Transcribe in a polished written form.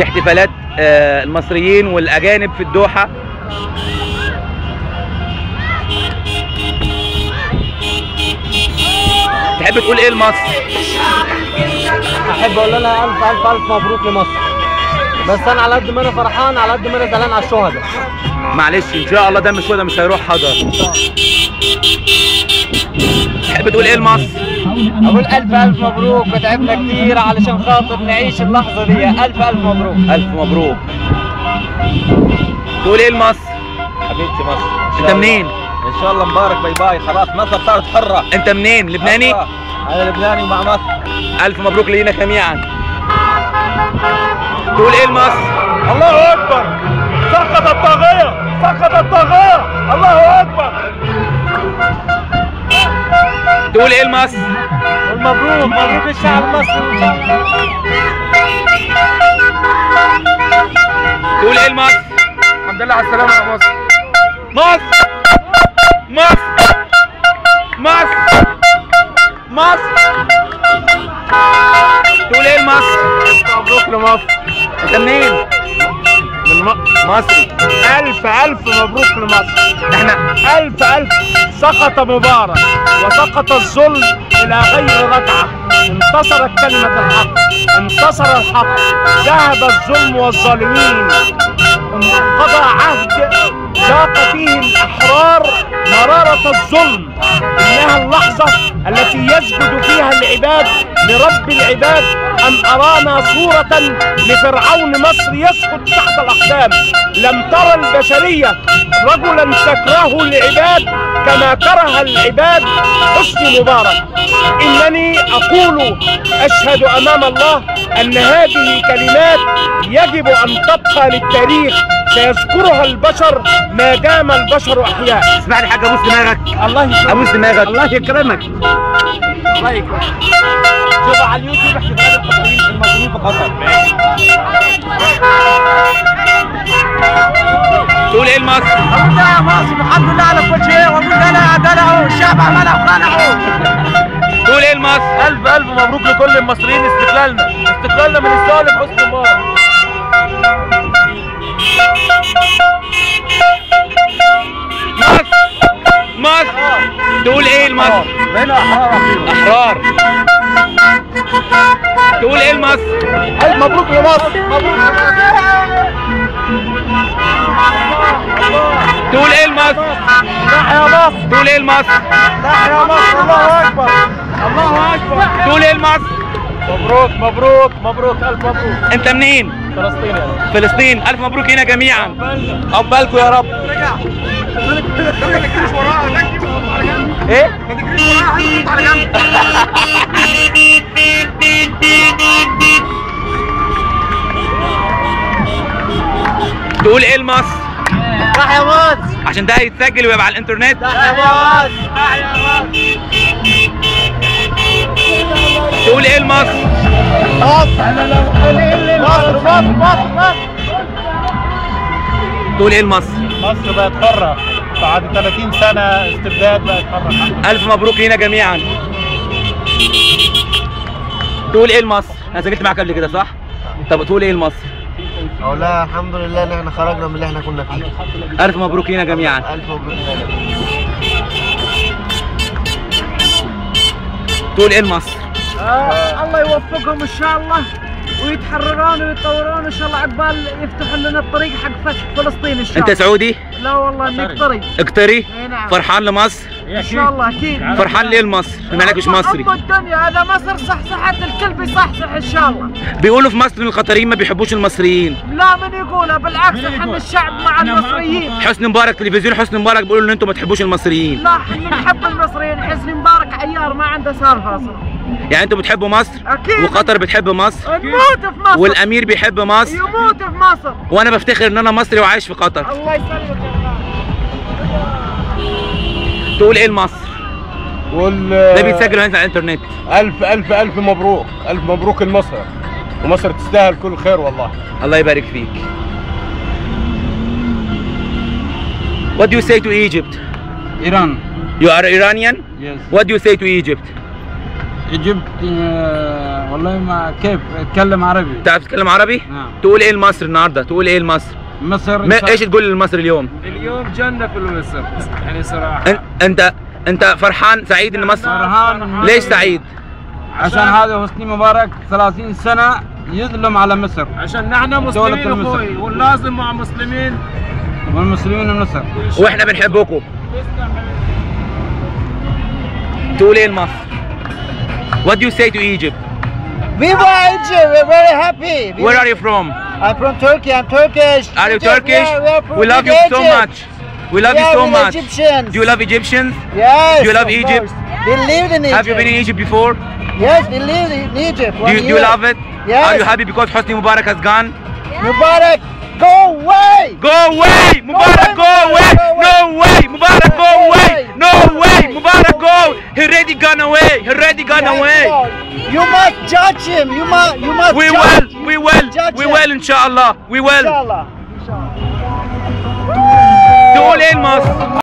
دي احتفالات المصريين والاجانب في الدوحه. تحب تقول ايه لمصر؟ احب اقول لها الف الف الف مبروك لمصر. بس انا على قد ما انا فرحان على قد ما انا زعلان على الشهداء. معلش ان شاء الله دم الشهداء مش هيروح حضر. تحب تقول ايه لمصر؟ اقول الف الف مبروك، وتعبنا كتير علشان خاطر نعيش اللحظه دي. الف الف مبروك. الف مبروك. تقول ايه لمصر؟ حبيبتي مصر. انت منين؟ ان شاء الله مبارك. باي باي. خلاص مصر صارت حره. انت منين؟ لبناني؟ انا لبناني ومع مصر. الف مبروك لينا جميعا. تقول ايه لمصر؟ الله اكبر. سقط الطاغيه. سقط الطاغيه. الله اكبر. تقول ايه لمصر؟ مبروك مبروك الشعب المصري. تقول ايه لمصر؟ الحمد لله على السلامه يا مصر. مصر مصر مصر مصر. تقول ايه لمصر؟ مبروك لمصر. انت منين؟ من مصري. الف الف مبروك لمصر. احنا الف الف. سقط مبارك وسقط الظلم الى غير رجعه. انتصرت كلمه الحق. انتصر الحق. ذهب الظلم والظالمين. انقضى عهد ذاق فيه الاحرار مراره الظلم. انها اللحظه التي يسجد فيها العباد لرب العباد. ان ارانا صوره لفرعون مصر يسقط تحت الاقدام. لم ترى البشريه رجلا تكره العباد كما كره العباد حسني مبارك. انني اقول اشهد امام الله ان هذه كلمات يجب ان تبقى للتاريخ. سيذكرها البشر ما دام البشر احياء. اسمعني حاجه، ابوس دماغك. الله يكرمك. ابوس دماغك. الله يكرمك. الله يكرمك. شوف على اليوتيوب احتفالات المصريين في قطر. تقول ايه لمصر؟ الحمد لله يا مصر. الحمد لله على كل شيء. واقول انا دلعوا الشعب عملها وخلعوا. تقول ايه لمصر؟ الف الف مبروك لكل المصريين. استقلالنا من الظالم حسني مبارك. مصر. تقول ايه لمصر؟ هنا احرار. تقول ايه لمصر؟ الف مبروك لمصر. مبروك تقول ايه لمصر؟ تحيا مصر. تقول ايه لمصر؟ تحيا مصر. الله اكبر. الله اكبر. تقول ايه لمصر؟ مبروك مبروك مبروك. الف مبروك. انت منين؟ فلسطين يا فلسطين. الف مبروك لينا جميعا. عقبالكم يا رب. ايه؟ تقول ايه لمصر؟ تحيا مصر. عشان ده هيتسجل ويبقى على الانترنت. تحيا مصر. تحيا مصر. تقول ايه لمصر؟ مصر مصر مصر مصر. تقول ايه لمصر؟ مصر بقت حرة بعد 30 سنة استبداد. بقت حرة. الف مبروك لينا جميعا. تقول ايه لمصر؟ انا سجلت معاك قبل كده صح؟ طب تقول ايه لمصر؟ اقول لها الحمد لله ان احنا خرجنا من اللي احنا كنا فيه. الف مبروك لينا جميعا. الف مبروك. تقول ايه لمصر؟ الله يوفقهم ان شاء الله ويتحررون ويتطورون ان شاء الله. عقبال يفتحوا لنا الطريق حق فتح فلسطين ان شاء الله. انت سعودي؟ لا والله اني قطري. اقطري؟ نعم. فرحان لمصر؟ ان شاء الله اكيد. فرحان ليه لمصر؟ بما انك مش مصري. حب الدنيا. هذا مصر صحصحت الكل بيصحصح ان شاء الله. بيقولوا في مصر ان القطريين ما بيحبوش المصريين. لا من يقولها؟ بالعكس احنا الشعب مع المصريين. حسني مبارك تلفزيون حسني مبارك بيقولوا ان انتم ما تحبوش المصريين. لا احنا نحب المصريين. حسني مبارك عيار ما عنده سالفه اصلا. يعني انتم بتحبوا مصر؟ اكيد. وقطر بتحب مصر؟ نموت في مصر. والامير بيحب مصر؟ يموت في مصر. وانا بفتخر ان انا مصري وعايش في قطر. الله يسلمك يا تقول ايه لمصر؟ ده بيتسجل هنا على الانترنت. الف الف الف مبروك. الف مبروك لمصر. ومصر تستاهل كل خير والله. الله يبارك فيك. What do you say to Egypt? Iran. You are Iranian? Yes. What do you say to Egypt? جبت والله ما كيف اتكلم عربي. تعرف تتكلم عربي؟ نعم. تقول ايه لمصر النهارده؟ تقول ايه لمصر؟ مصر ايش تقول لمصر اليوم؟ اليوم جنة في مصر يعني صراحة. انت فرحان سعيد ان مصر؟ فرحان. ليش سعيد؟ عشان هذا حسني مبارك 30 سنة يظلم على مصر. عشان نحن مسلمين اخوي ونلازم مع مسلمين والمسلمين من مصر. واحنا بنحبكم. تقول ايه لمصر؟ What do you say to Egypt? Viva Egypt! We're very happy. Where are you from? I'm from Turkey. I'm Turkish. Are you Egypt, Turkish? yeah, we are from We love you so Egypt. much. We love you Yeah, so we're much. Egyptians. Do you love Egyptians? Yes. Do you love of Egypt? course. We lived in Egypt. Have you been in Egypt before? Yes, we lived in Egypt. Do you love it? Yes. Are you happy because Hosni Mubarak has gone? Mubarak, go away! Go away! Mubarak, go away! No way! Mubarak, go away! No way! Mubarak, go! He already gone away! He already gone away! You must judge him. You must. We judge. will! We will! Judge We him. will inshallah! We will! Inshallah. تقول ايه لمصر؟